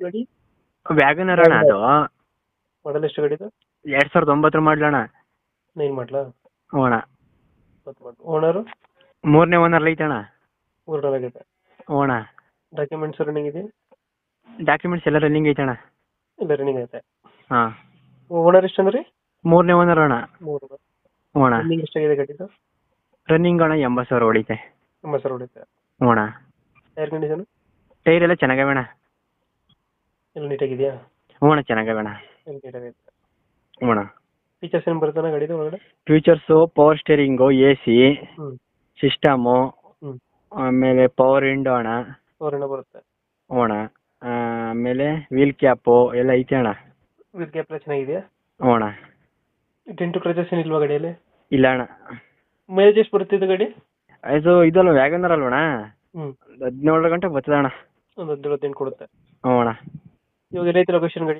ಗಾಡಿ ವ್ಯಾಗನರ್ ಅಣ್ಣ ಅದು. ಮಾಡಲ್ ಎಷ್ಟು ಗಾಡಿ ಇದು? 2009 ಮಾಡ್ಲಣ್ಣ. 9 ಮಾಡಲಾ? ಅಣ್ಣ ಓನರು? 3ನೇ ಓನರ್ ಐತಣ್ಣ. ಓನರ್ ಆಗಿದೆ. ಅಣ್ಣ ಡಾಕ್ಯುಮೆಂಟ್ಸ್ ರನ್ನಿಂಗ್ ಇದೆ? ಡಾಕ್ಯುಮೆಂಟ್ಸ್ ಎಲ್ಲ ರನ್ನಿಂಗ್ ಐತಣ್ಣ. ಇಲ್ಲ ರನ್ನಿಂಗ್ ಐತೆ. ಹಾ ಓನರ್ ಎಷ್ಟು ಅಂದ್ರೆ? 3ನೇ ಓನರ್ ಅಣ್ಣ. 3. ಅಣ್ಣ ರನ್ನಿಂಗ್ ಎಷ್ಟಾಗಿದೆ ಗಾಡಿದು? ರನ್ನಿಂಗ್ ಅಣ್ಣ 80,000 ಹೊಡಿತೆ. 80,000 ಹೊಡಿತೆ. ಅಣ್ಣ ಟೈರ್ ಕಂಡೀಷನ್? ಟೈರ್ ಎಲ್ಲ ಚೆನ್ನಾಗವೆ. ಎಲ್ಲ ನೀಟಾಗಿದೆಯಾ? ಅಣ್ಣ ಚೆನ್ನಾಗವೆ. ಎಲ್ಲ ನೀಟಾಗೈತೆ. ಅಣ್ಣ ಫೀಚರ್ಸ್ ಏನು ಬರುತ್ತಾನ ಗಾಡಿದು ಒಳಗಡೆ? ಫ್ಯೂಚರ್ಸು ಪವರ್ ಸ್ಟೇರಿಂಗು, AC, ಹ್ಞೂ ಸಿಸ್ಟಮು, ಹ್ಞೂ ಆಮೇಲೆ ಪವರ್ ವಿಂಡೋ ಅಣ್ಣ. ಅವರನ್ನ ಬರುತ್ತೆ. ಅಣ್ಣ ಆಮೇಲೆ ವೀಲ್ ಕ್ಯಾಪು ಎಲ್ಲ ಐತೆ ಅಣ್ಣ. ವಿತ್ ಕ್ಯಾಪ್ ಎಲ್ಲ ಚೆನ್ನಾಗಿದೆಯಾ? ಅಣ್ಣ ಡೆಂಟು ಕ್ರಚಸ್ ಏನಿಲ್ವಾ ಗಾಡಿಯಲ್ಲಿ? ಇಲ್ಲ ಅಣ್ಣ. ಮೈಲೇಜ್ ಎಷ್ಟು ಬರುತ್ತೆ ಇದು ಗಾಡಿ? ಇದಲ್ಲ ವ್ಯಾಗನರ್ ಅಲ್ವಣ್ಣ. ಹ್ಞೂ 17 ಗಂಟೆ ಬರ್ತದೆ ಅಣ್ಣ. ಒಂದು 18 ಕೊಡುತ್ತೆ. ಹ್ಞೂ ಅಣ್ಣ. ಇವಾಗ ಏನೈತೆ ಲೊಕೇಶನ್ ಗಾಡಿ?